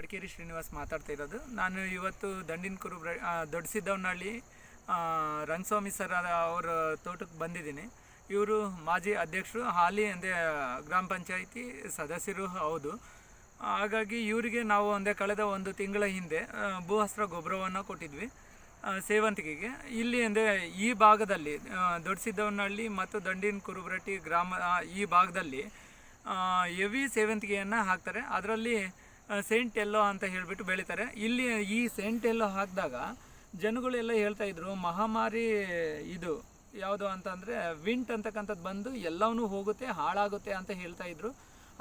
ಮಡಿಕೇರಿ ಶ್ರೀನಿವಾಸ್ ಮಾತಾಡ್ತಾ ಇರೋದು. ನಾನು ಇವತ್ತು ದಂಡಿನಕುರು ದೊಡ್ಡಸಿದ್ದವನಹಳ್ಳಿ ರಂಗಸ್ವಾಮಿ ಸರ್ ಅವರ ತೋಟಕ್ಕೆ ಬಂದಿದ್ದೀನಿ. ಇವರು ಮಾಜಿ ಅಧ್ಯಕ್ಷರು, ಹಾಲಿ ಅಂದರೆ ಗ್ರಾಮ ಪಂಚಾಯಿತಿ ಸದಸ್ಯರು ಹೌದು. ಹಾಗಾಗಿ ಇವರಿಗೆ ನಾವು ಕಳೆದ ಒಂದು ತಿಂಗಳ ಹಿಂದೆ ಭೂಹಸ್ರ ಗೊಬ್ಬರವನ್ನು ಕೊಟ್ಟಿದ್ವಿ ಸೇವಂತಿಗೆಗೆ. ಇಲ್ಲಿ ಅಂದರೆ ಈ ಭಾಗದಲ್ಲಿ ದೊಡ್ಡಸಿದ್ದವನಹಳ್ಳಿ ಮತ್ತು ದಂಡಿನಕುರುಬ್ರಟ್ಟಿ ಗ್ರಾಮ ಈ ಭಾಗದಲ್ಲಿ ಹೆವಿ ಸೇವಂತಿಗೆಯನ್ನು ಹಾಕ್ತಾರೆ. ಅದರಲ್ಲಿ ಸೆಂಟ್ ಎಲ್ಲೋ ಅಂತ ಹೇಳಿಬಿಟ್ಟು ಬೆಳೀತಾರೆ. ಇಲ್ಲಿ ಈ ಸೆಂಟ್ ಎಲ್ಲೋ ಹಾಕಿದಾಗ ಜನಗಳೆಲ್ಲ ಹೇಳ್ತಾಯಿದ್ರು ಮಹಾಮಾರಿ ಇದು ಯಾವುದು ಅಂತಂದರೆ ವಿಂಟ್ ಅಂತಕ್ಕಂಥದ್ದು ಬಂದು ಎಲ್ಲವನ್ನೂ ಹೋಗುತ್ತೆ, ಹಾಳಾಗುತ್ತೆ ಅಂತ ಹೇಳ್ತಾಯಿದ್ರು.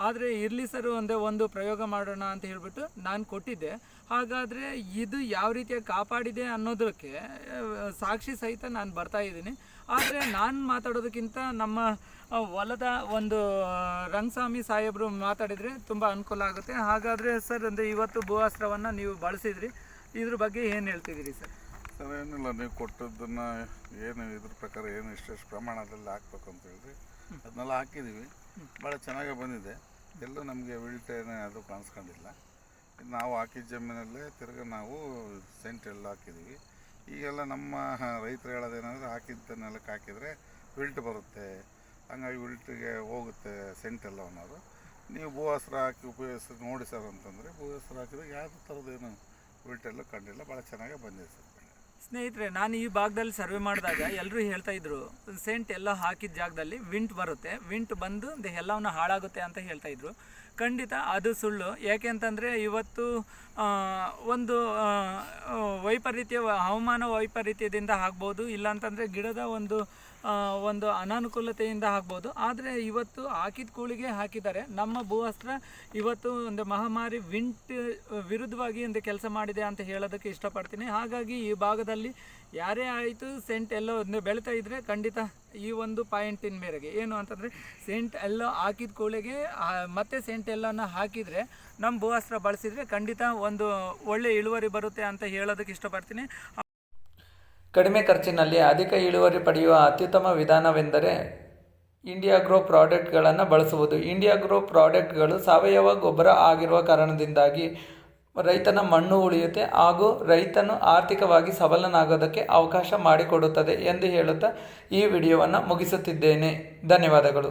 ಆದರೆ ಇರಲಿ ಸರ್ ಒಂದು ಪ್ರಯೋಗ ಮಾಡೋಣ ಅಂತ ಹೇಳಿಬಿಟ್ಟು ನಾನು ಕೊಟ್ಟಿದ್ದೆ. ಹಾಗಾದರೆ ಇದು ಯಾವ ರೀತಿಯಾಗಿ ಕಾಪಾಡಿದೆ ಅನ್ನೋದಕ್ಕೆ ಸಾಕ್ಷಿ ಸಹಿತ ನಾನು ಬರ್ತಾಯಿದ್ದೀನಿ. ಆದರೆ ನಾನು ಮಾತಾಡೋದಕ್ಕಿಂತ ನಮ್ಮ ಹೊಲದ ಒಂದು ರಂಗಸ್ವಾಮಿ ಸಾಹೇಬರು ಮಾತಾಡಿದರೆ ತುಂಬ ಅನುಕೂಲ ಆಗುತ್ತೆ. ಹಾಗಾದರೆ ಸರ್ ಇವತ್ತು ಭೂವಸ್ತ್ರವನ್ನು ನೀವು ಬಳಸಿದ್ರಿ, ಇದ್ರ ಬಗ್ಗೆ ಏನು ಹೇಳ್ತಿದ್ದೀರಿ ಸರ್? ಸರ್ ಏನಿಲ್ಲ, ನೀವು ಕೊಟ್ಟದ್ದನ್ನು ಏನು ಇದ್ರ ಪ್ರಕಾರ ಏನು ಇಷ್ಟೆಷ್ಟು ಪ್ರಮಾಣದಲ್ಲಿ ಹಾಕ್ಬೇಕು ಅಂತ ಹೇಳಿದ್ರಿ, ಅದನ್ನೆಲ್ಲ ಹಾಕಿದ್ದೀವಿ. ಭಾಳ ಚೆನ್ನಾಗೇ ಬಂದಿದೆ. ಎಲ್ಲೂ ನಮಗೆ ವಿಲ್ಟೇನೆ ಅದು ಕಾಣಿಸ್ಕೊಂಡಿಲ್ಲ. ನಾವು ಹಾಕಿದ ಜಮೀನಲ್ಲೇ ತಿರ್ಗಿ ನಾವು ಸೆಂಟ್ ಎಲ್ಲ ಹಾಕಿದ್ದೀವಿ. ಈಗೆಲ್ಲ ನಮ್ಮ ರೈತರು ಹೇಳೋದೇನೆಂದರೆ ಹಾಕಿದ್ದ ನೆಲಕ್ಕೆ ಹಾಕಿದರೆ ವಿಲ್ಟ್ ಬರುತ್ತೆ, ಹಂಗಾಗಿ ವಿಲ್ಟಿಗೆ ಹೋಗುತ್ತೆ ಸೆಂಟ್ ಎಲ್ಲ ಅನ್ನೋರು. ನೀವು ಭೂವಸ್ತ್ರ ಹಾಕಿ ಉಪಯೋಗಿಸಿ ನೋಡಿ ಸರ್ ಅಂತಂದರೆ ಭೂವಸ್ತ್ರ ಹಾಕಿದಾಗ ಯಾವುದೇ ಥರದ್ದೇನು ವಿಲ್ಟೆಲ್ಲ ಕಂಡಿಲ್ಲ, ಭಾಳ ಚೆನ್ನಾಗೇ ಬಂದಿದೆ ಸರ್. ಸ್ನೇಹಿತರೆ, ನಾನು ಈ ಭಾಗದಲ್ಲಿ ಸರ್ವೆ ಮಾಡಿದಾಗ ಎಲ್ಲರೂ ಹೇಳ್ತಾಯಿದ್ರು ಸೆಂಟ್ ಎಲ್ಲ ಹಾಕಿದ ಜಾಗದಲ್ಲಿ ವಿಂಟ್ ಬರುತ್ತೆ, ವಿಂಟ್ ಬಂದು ಎಲ್ಲವನ್ನ ಹಾಳಾಗುತ್ತೆ ಅಂತ ಹೇಳ್ತಾಯಿದ್ರು. ಖಂಡಿತ ಅದು ಸುಳ್ಳು. ಯಾಕೆ ಅಂತಂದರೆ ಇವತ್ತು ಒಂದು ವೈಪರೀತ್ಯ, ಹವಾಮಾನ ವೈಪರೀತ್ಯದಿಂದ ಆಗ್ಬೋದು, ಇಲ್ಲಾಂತಂದರೆ ಗಿಡದ ಒಂದು ಅನಾನುಕೂಲತೆಯಿಂದ ಆಗ್ಬೋದು. ಆದರೆ ಇವತ್ತು ಹಾಕಿದ ಕೂಳಿಗೆ ಹಾಕಿದ್ದಾರೆ. ನಮ್ಮ ಭೂವಸ್ತ್ರ ಇವತ್ತು ಮಹಾಮಾರಿ ವಿಂಟ್ ವಿರುದ್ಧವಾಗಿ ಕೆಲಸ ಮಾಡಿದೆ ಅಂತ ಹೇಳೋದಕ್ಕೆ ಇಷ್ಟಪಡ್ತೀನಿ. ಹಾಗಾಗಿ ಈ ಭಾಗದಲ್ಲಿ ಯಾರೇ ಆಯಿತು ಸೆಂಟ್ ಎಲ್ಲೋ ಬೆಳೀತಾ ಇದ್ದರೆ ಖಂಡಿತ ಈ ಒಂದು ಪಾಯಿಂಟಿನ ಮೇರೆಗೆ ಏನು ಅಂತಂದರೆ ಸೆಂಟ್ ಎಲ್ಲೋ ಹಾಕಿದ ಕೂಳಿಗೆ ಮತ್ತೆ ಸೆಂಟ್ ಎಲ್ಲನ ಹಾಕಿದರೆ ನಮ್ಮ ಭೂವಸ್ತ್ರ ಬಳಸಿದರೆ ಖಂಡಿತ ಒಂದು ಒಳ್ಳೆ ಇಳುವರಿ ಬರುತ್ತೆ ಅಂತ ಹೇಳೋದಕ್ಕೆ ಇಷ್ಟಪಡ್ತೀನಿ. ಕಡಿಮೆ ಖರ್ಚಿನಲ್ಲಿ ಅಧಿಕ ಇಳುವರಿ ಪಡೆಯುವ ಅತ್ಯುತ್ತಮ ವಿಧಾನವೆಂದರೆ ಇಂಡಿಯಾ ಗ್ರೋ ಪ್ರಾಡಕ್ಟ್ಗಳನ್ನು ಬಳಸುವುದು. ಇಂಡಿಯಾ ಗ್ರೋ ಪ್ರಾಡಕ್ಟ್ಗಳು ಸಾವಯವ ಗೊಬ್ಬರ ಆಗಿರುವ ಕಾರಣದಿಂದಾಗಿ ರೈತನ ಮಣ್ಣು ಉಳಿಯುತ್ತೆ ಹಾಗೂ ರೈತನು ಆರ್ಥಿಕವಾಗಿ ಸಬಲನಾಗೋದಕ್ಕೆ ಅವಕಾಶ ಮಾಡಿಕೊಡುತ್ತದೆ ಎಂದು ಹೇಳುತ್ತಾ ಈ ವಿಡಿಯೋವನ್ನು ಮುಗಿಸುತ್ತಿದ್ದೇನೆ. ಧನ್ಯವಾದಗಳು.